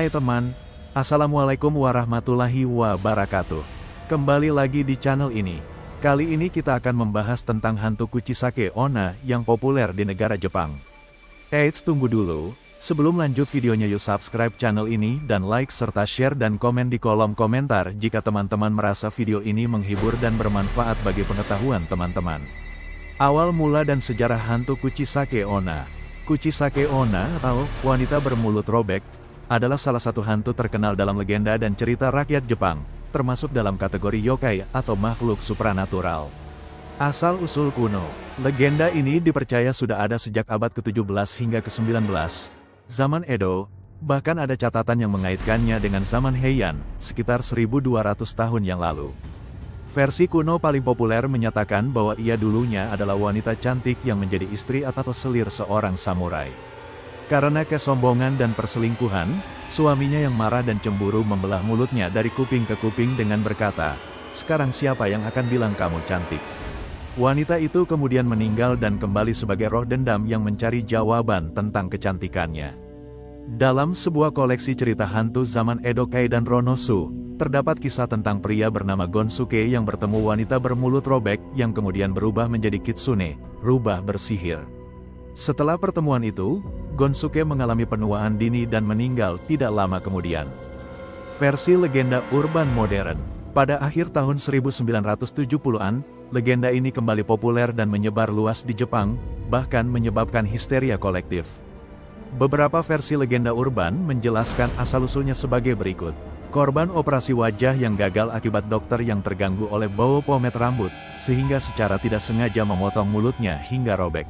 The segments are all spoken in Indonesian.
Hai teman, Assalamualaikum warahmatullahi wabarakatuh. Kembali lagi di channel ini. Kali ini kita akan membahas tentang hantu Kuchisake Onna yang populer di negara Jepang. Eits, tunggu dulu. Sebelum lanjut videonya, yuk subscribe channel ini dan like serta share dan komen di kolom komentar jika teman-teman merasa video ini menghibur dan bermanfaat bagi pengetahuan teman-teman. Awal mula dan sejarah hantu Kuchisake Onna. Kuchisake Onna atau wanita bermulut robek adalah salah satu hantu terkenal dalam legenda dan cerita rakyat Jepang, termasuk dalam kategori yokai atau makhluk supranatural. Asal-usul kuno, legenda ini dipercaya sudah ada sejak abad ke-17 hingga ke-19, zaman Edo, bahkan ada catatan yang mengaitkannya dengan zaman Heian, sekitar 1200 tahun yang lalu. Versi kuno paling populer menyatakan bahwa ia dulunya adalah wanita cantik yang menjadi istri atau selir seorang samurai. Karena kesombongan dan perselingkuhan, suaminya yang marah dan cemburu membelah mulutnya dari kuping ke kuping dengan berkata, "Sekarang siapa yang akan bilang kamu cantik?" Wanita itu kemudian meninggal dan kembali sebagai roh dendam yang mencari jawaban tentang kecantikannya. Dalam sebuah koleksi cerita hantu zaman Edo Kaidan Ronosu, terdapat kisah tentang pria bernama Gonsuke yang bertemu wanita bermulut robek yang kemudian berubah menjadi kitsune, rubah bersihir. Setelah pertemuan itu, Gonsuke mengalami penuaan dini dan meninggal tidak lama kemudian. Versi legenda urban modern, pada akhir tahun 1970-an, legenda ini kembali populer dan menyebar luas di Jepang, bahkan menyebabkan histeria kolektif. Beberapa versi legenda urban menjelaskan asal-usulnya sebagai berikut. Korban operasi wajah yang gagal akibat dokter yang terganggu oleh bau pomade rambut, sehingga secara tidak sengaja memotong mulutnya hingga robek.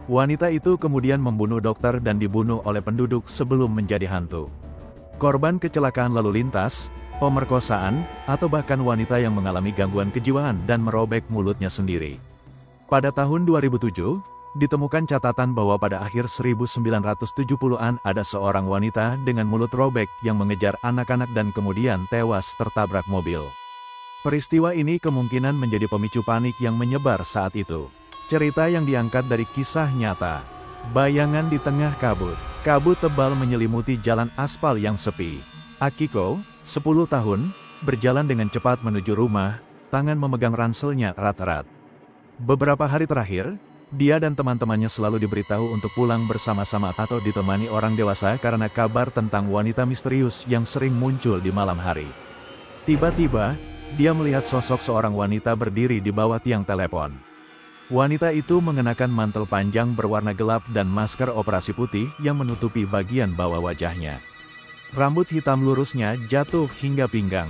Wanita itu kemudian membunuh dokter dan dibunuh oleh penduduk sebelum menjadi hantu. Korban kecelakaan lalu lintas, pemerkosaan, atau bahkan wanita yang mengalami gangguan kejiwaan dan merobek mulutnya sendiri. Pada tahun 2007, ditemukan catatan bahwa pada akhir 1970-an ada seorang wanita dengan mulut robek yang mengejar anak-anak dan kemudian tewas tertabrak mobil. Peristiwa ini kemungkinan menjadi pemicu panik yang menyebar saat itu. Cerita yang diangkat dari kisah nyata. Bayangan di tengah kabut. Kabut tebal menyelimuti jalan aspal yang sepi. Akiko, 10 tahun, berjalan dengan cepat menuju rumah, tangan memegang ranselnya erat-erat. Beberapa hari terakhir, dia dan teman-temannya selalu diberitahu untuk pulang bersama-sama atau ditemani orang dewasa karena kabar tentang wanita misterius yang sering muncul di malam hari. Tiba-tiba, dia melihat sosok seorang wanita berdiri di bawah tiang telepon. Wanita itu mengenakan mantel panjang berwarna gelap dan masker operasi putih yang menutupi bagian bawah wajahnya. Rambut hitam lurusnya jatuh hingga pinggang.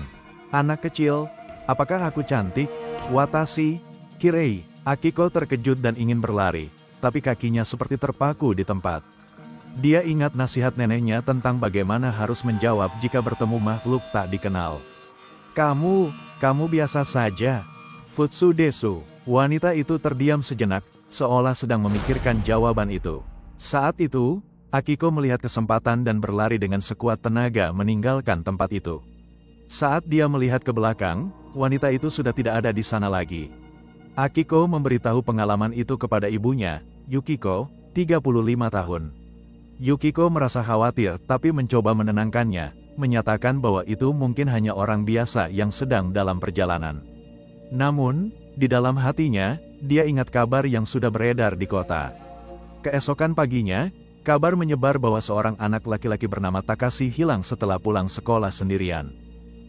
"Anak kecil, apakah aku cantik? Watashi, Kirei." Akiko terkejut dan ingin berlari, tapi kakinya seperti terpaku di tempat. Dia ingat nasihat neneknya tentang bagaimana harus menjawab jika bertemu makhluk tak dikenal. Kamu biasa saja. Futsu desu." Wanita itu terdiam sejenak, seolah sedang memikirkan jawaban itu. Saat itu, Akiko melihat kesempatan dan berlari dengan sekuat tenaga meninggalkan tempat itu. Saat dia melihat ke belakang, wanita itu sudah tidak ada di sana lagi. Akiko memberitahu pengalaman itu kepada ibunya, Yukiko, 35 tahun. Yukiko merasa khawatir tapi mencoba menenangkannya, menyatakan bahwa itu mungkin hanya orang biasa yang sedang dalam perjalanan. Namun, di dalam hatinya, dia ingat kabar yang sudah beredar di kota. Keesokan paginya, kabar menyebar bahwa seorang anak laki-laki bernama Takashi hilang setelah pulang sekolah sendirian.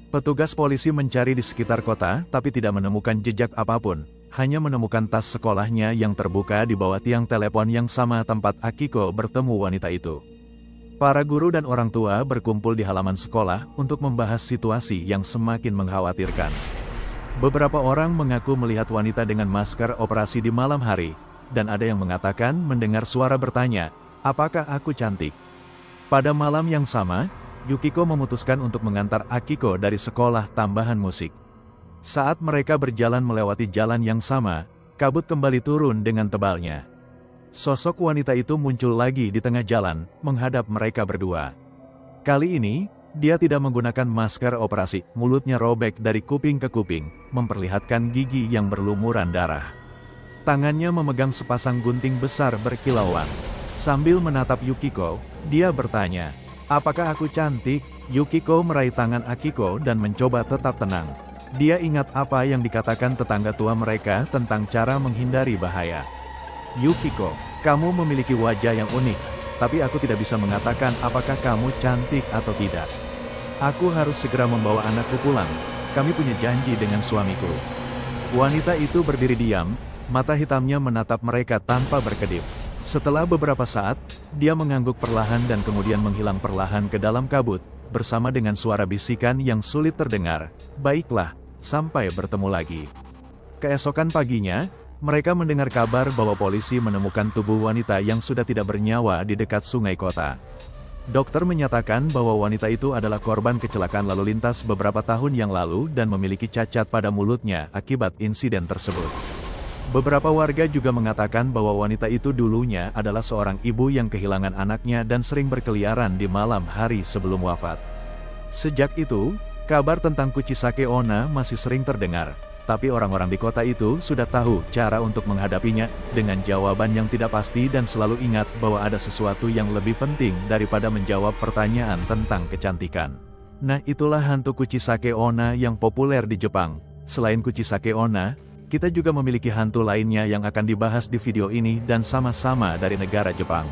Petugas polisi mencari di sekitar kota tapi tidak menemukan jejak apapun, hanya menemukan tas sekolahnya yang terbuka di bawah tiang telepon yang sama tempat Akiko bertemu wanita itu. Para guru dan orang tua berkumpul di halaman sekolah untuk membahas situasi yang semakin mengkhawatirkan. Beberapa orang mengaku melihat wanita dengan masker operasi di malam hari, dan ada yang mengatakan mendengar suara bertanya, "Apakah aku cantik?" Pada malam yang sama, Yukiko memutuskan untuk mengantar Akiko dari sekolah tambahan musik. Saat mereka berjalan melewati jalan yang sama, kabut kembali turun dengan tebalnya. Sosok wanita itu muncul lagi di tengah jalan, menghadap mereka berdua. Kali ini, dia tidak menggunakan masker operasi, mulutnya robek dari kuping ke kuping, memperlihatkan gigi yang berlumuran darah. Tangannya memegang sepasang gunting besar berkilauan. Sambil menatap Yukiko, dia bertanya, Apakah aku cantik? Yukiko meraih tangan Akiko dan mencoba tetap tenang. Dia ingat apa yang dikatakan tetangga tua mereka tentang cara menghindari bahaya. Yukiko, kamu memiliki wajah yang unik, tapi aku tidak bisa mengatakan apakah kamu cantik atau tidak. Aku harus segera membawa anakku pulang. Kami punya janji dengan suamiku. Wanita itu berdiri diam, mata hitamnya menatap mereka tanpa berkedip. Setelah beberapa saat, dia mengangguk perlahan dan kemudian menghilang perlahan ke dalam kabut, bersama dengan suara bisikan yang sulit terdengar. Baiklah, sampai bertemu lagi. Keesokan paginya, mereka mendengar kabar bahwa polisi menemukan tubuh wanita yang sudah tidak bernyawa di dekat sungai kota. Dokter menyatakan bahwa wanita itu adalah korban kecelakaan lalu lintas beberapa tahun yang lalu dan memiliki cacat pada mulutnya akibat insiden tersebut. Beberapa warga juga mengatakan bahwa wanita itu dulunya adalah seorang ibu yang kehilangan anaknya dan sering berkeliaran di malam hari sebelum wafat. Sejak itu, kabar tentang Kuchisake Onna masih sering terdengar, tapi orang-orang di kota itu sudah tahu cara untuk menghadapinya, dengan jawaban yang tidak pasti dan selalu ingat bahwa ada sesuatu yang lebih penting daripada menjawab pertanyaan tentang kecantikan. Nah, itulah hantu Kuchisake Onna yang populer di Jepang. Selain Kuchisake Onna, kita juga memiliki hantu lainnya yang akan dibahas di video ini dan sama-sama dari negara Jepang.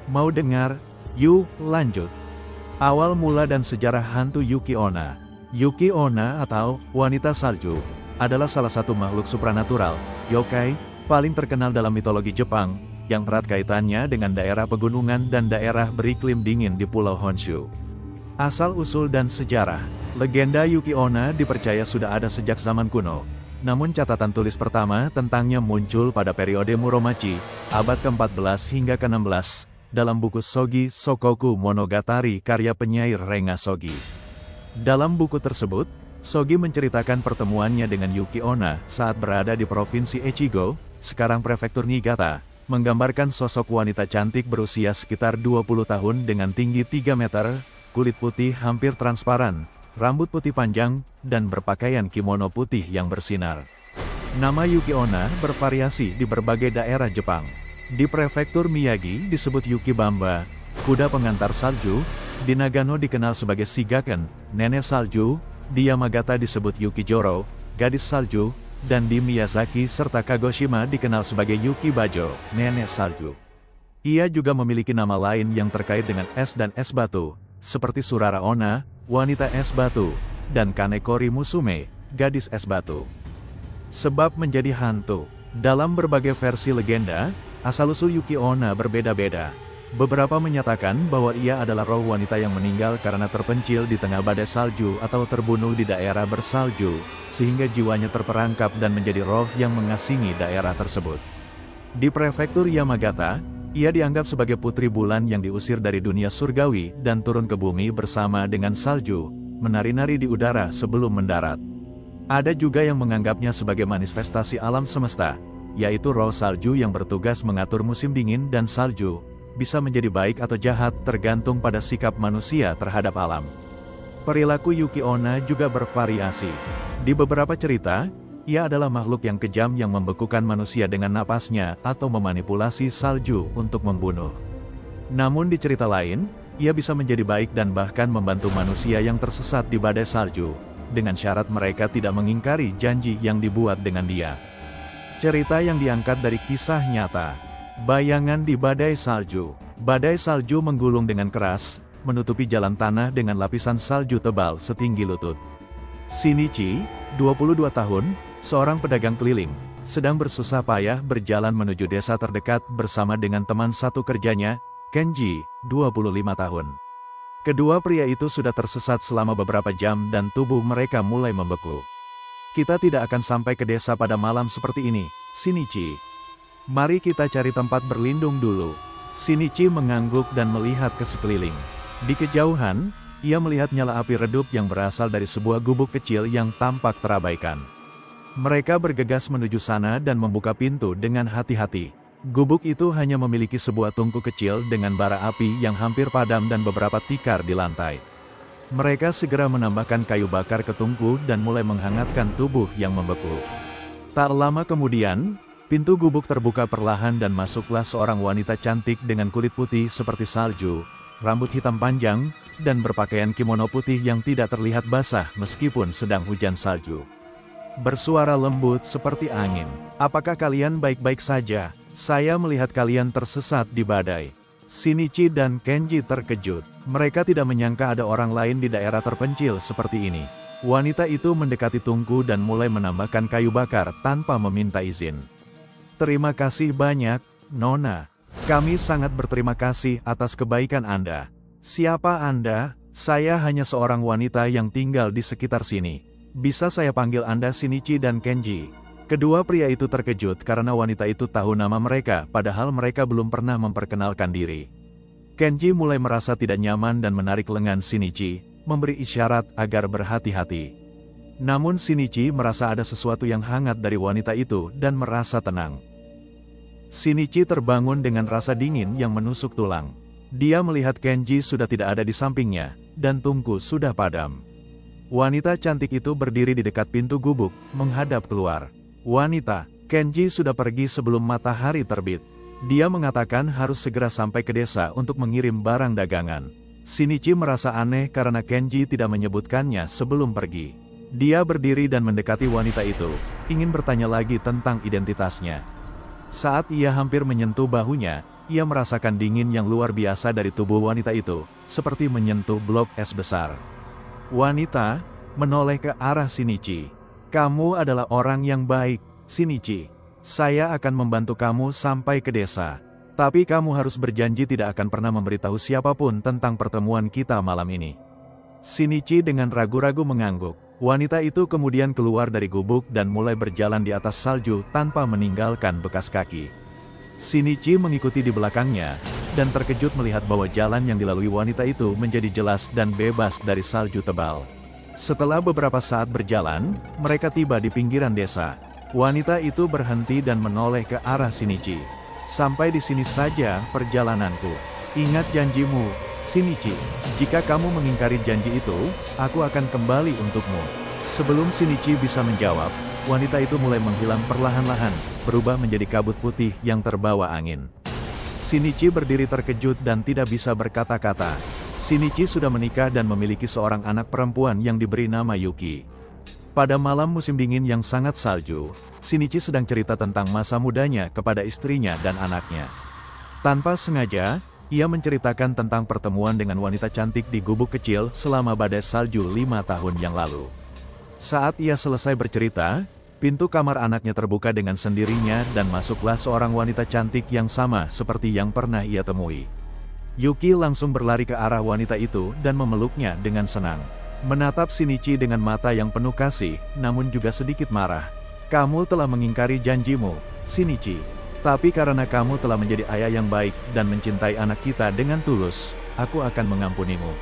Mau dengar? Yuk, lanjut. Awal mula dan sejarah hantu Yuki Onna. Yuki Onna atau wanita salju adalah salah satu makhluk supranatural, yokai, paling terkenal dalam mitologi Jepang, yang erat kaitannya dengan daerah pegunungan dan daerah beriklim dingin di Pulau Honshu. Asal-usul dan sejarah. Legenda Yuki Onna dipercaya sudah ada sejak zaman kuno. Namun catatan tulis pertama tentangnya muncul pada periode Muromachi, abad ke-14 hingga ke-16, dalam buku Sogi Sokoku Monogatari karya penyair Renga Sogi. Dalam buku tersebut, Sogi menceritakan pertemuannya dengan Yuki Onna saat berada di Provinsi Echigo, sekarang Prefektur Niigata, menggambarkan sosok wanita cantik berusia sekitar 20 tahun dengan tinggi 3 meter, kulit putih hampir transparan, rambut putih panjang, dan berpakaian kimono putih yang bersinar. Nama Yuki Onna bervariasi di berbagai daerah Jepang. Di Prefektur Miyagi disebut Yuki Bamba, kuda pengantar salju, di Nagano dikenal sebagai Shigaken, nenek salju, di Yamagata disebut Yuki Joro, gadis salju, dan di Miyazaki serta Kagoshima dikenal sebagai Yuki Bajo, nenek salju. Ia juga memiliki nama lain yang terkait dengan es dan es batu, seperti Surara Onna, wanita es batu, dan Kanekori Musume, gadis es batu. Sebab menjadi hantu. Dalam berbagai versi legenda, asal-usul Yuki Onna berbeda-beda. Beberapa menyatakan bahwa ia adalah roh wanita yang meninggal karena terpencil di tengah badai salju atau terbunuh di daerah bersalju, sehingga jiwanya terperangkap dan menjadi roh yang mengasingi daerah tersebut. Di Prefektur Yamagata, ia dianggap sebagai putri bulan yang diusir dari dunia surgawi dan turun ke bumi bersama dengan salju, menari-nari di udara sebelum mendarat. Ada juga yang menganggapnya sebagai manifestasi alam semesta, yaitu roh salju yang bertugas mengatur musim dingin dan salju, bisa menjadi baik atau jahat tergantung pada sikap manusia terhadap alam. Perilaku Yuki Onna juga bervariasi. Di beberapa cerita, ia adalah makhluk yang kejam yang membekukan manusia dengan napasnya atau memanipulasi salju untuk membunuh. Namun di cerita lain, ia bisa menjadi baik dan bahkan membantu manusia yang tersesat di badai salju, dengan syarat mereka tidak mengingkari janji yang dibuat dengan dia. Cerita yang diangkat dari kisah nyata. Bayangan di badai salju. Badai salju menggulung dengan keras, menutupi jalan tanah dengan lapisan salju tebal setinggi lutut. Shinichi, 22 tahun, seorang pedagang keliling, sedang bersusah payah berjalan menuju desa terdekat bersama dengan teman satu kerjanya, Kenji, 25 tahun. Kedua pria itu sudah tersesat selama beberapa jam dan tubuh mereka mulai membeku. Kita tidak akan sampai ke desa pada malam seperti ini, Shinichi. Mari kita cari tempat berlindung dulu. Shinichi mengangguk dan melihat ke sekeliling. Di kejauhan, ia melihat nyala api redup yang berasal dari sebuah gubuk kecil yang tampak terabaikan. Mereka bergegas menuju sana dan membuka pintu dengan hati-hati. Gubuk itu hanya memiliki sebuah tungku kecil dengan bara api yang hampir padam dan beberapa tikar di lantai. Mereka segera menambahkan kayu bakar ke tungku dan mulai menghangatkan tubuh yang membeku. Tak lama kemudian, pintu gubuk terbuka perlahan dan masuklah seorang wanita cantik dengan kulit putih seperti salju, rambut hitam panjang, dan berpakaian kimono putih yang tidak terlihat basah meskipun sedang hujan salju. Bersuara lembut seperti angin. "Apakah kalian baik-baik saja? Saya melihat kalian tersesat di badai." Shinichi dan Kenji terkejut. Mereka tidak menyangka ada orang lain di daerah terpencil seperti ini. Wanita itu mendekati tungku dan mulai menambahkan kayu bakar tanpa meminta izin. "Terima kasih banyak, Nona. Kami sangat berterima kasih atas kebaikan Anda." "Siapa Anda?" "Saya hanya seorang wanita yang tinggal di sekitar sini. Bisa saya panggil Anda Shinichi dan Kenji?" Kedua pria itu terkejut karena wanita itu tahu nama mereka, padahal mereka belum pernah memperkenalkan diri. Kenji mulai merasa tidak nyaman dan menarik lengan Shinichi, memberi isyarat agar berhati-hati. Namun Shinichi merasa ada sesuatu yang hangat dari wanita itu dan merasa tenang. Shinichi terbangun dengan rasa dingin yang menusuk tulang. Dia melihat Kenji sudah tidak ada di sampingnya, dan tungku sudah padam. Wanita cantik itu berdiri di dekat pintu gubuk, menghadap keluar. "Wanita, Kenji sudah pergi sebelum matahari terbit. Dia mengatakan harus segera sampai ke desa untuk mengirim barang dagangan." Shinichi merasa aneh karena Kenji tidak menyebutkannya sebelum pergi. Dia berdiri dan mendekati wanita itu, ingin bertanya lagi tentang identitasnya. Saat ia hampir menyentuh bahunya, ia merasakan dingin yang luar biasa dari tubuh wanita itu, seperti menyentuh blok es besar. Wanita menoleh ke arah Shinichi. "Kamu adalah orang yang baik, Shinichi. Saya akan membantu kamu sampai ke desa. Tapi kamu harus berjanji tidak akan pernah memberitahu siapapun tentang pertemuan kita malam ini." Shinichi dengan ragu-ragu mengangguk. Wanita itu kemudian keluar dari gubuk dan mulai berjalan di atas salju tanpa meninggalkan bekas kaki. Shinichi mengikuti di belakangnya, dan terkejut melihat bahwa jalan yang dilalui wanita itu menjadi jelas dan bebas dari salju tebal. Setelah beberapa saat berjalan, mereka tiba di pinggiran desa. Wanita itu berhenti dan menoleh ke arah Shinichi. "Sampai di sini saja perjalananku. Ingat janjimu, Shinichi. Jika kamu mengingkari janji itu, aku akan kembali untukmu." Sebelum Shinichi bisa menjawab, wanita itu mulai menghilang perlahan-lahan, berubah menjadi kabut putih yang terbawa angin. Shinichi berdiri terkejut dan tidak bisa berkata-kata. Shinichi sudah menikah dan memiliki seorang anak perempuan yang diberi nama Yuki. Pada malam musim dingin yang sangat salju, Shinichi sedang cerita tentang masa mudanya kepada istrinya dan anaknya. Tanpa sengaja, ia menceritakan tentang pertemuan dengan wanita cantik di gubuk kecil selama badai salju 5 tahun yang lalu. Saat ia selesai bercerita, pintu kamar anaknya terbuka dengan sendirinya dan masuklah seorang wanita cantik yang sama seperti yang pernah ia temui. Yuki langsung berlari ke arah wanita itu dan memeluknya dengan senang. Menatap Shinichi dengan mata yang penuh kasih, namun juga sedikit marah. "Kamu telah mengingkari janjimu, Shinichi. Tapi karena kamu telah menjadi ayah yang baik dan mencintai anak kita dengan tulus, aku akan mengampunimu.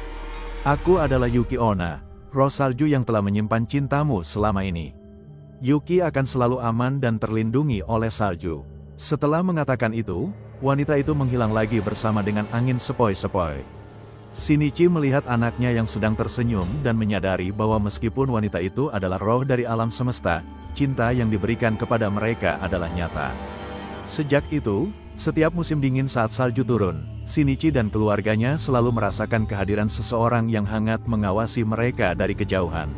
Aku adalah Yuki Onna, roh salju yang telah menyimpan cintamu selama ini. Yuki akan selalu aman dan terlindungi oleh salju." Setelah mengatakan itu, wanita itu menghilang lagi bersama dengan angin sepoi-sepoi. Shinichi melihat anaknya yang sedang tersenyum dan menyadari bahwa meskipun wanita itu adalah roh dari alam semesta, cinta yang diberikan kepada mereka adalah nyata. Sejak itu, setiap musim dingin saat salju turun, Shinichi dan keluarganya selalu merasakan kehadiran seseorang yang hangat mengawasi mereka dari kejauhan.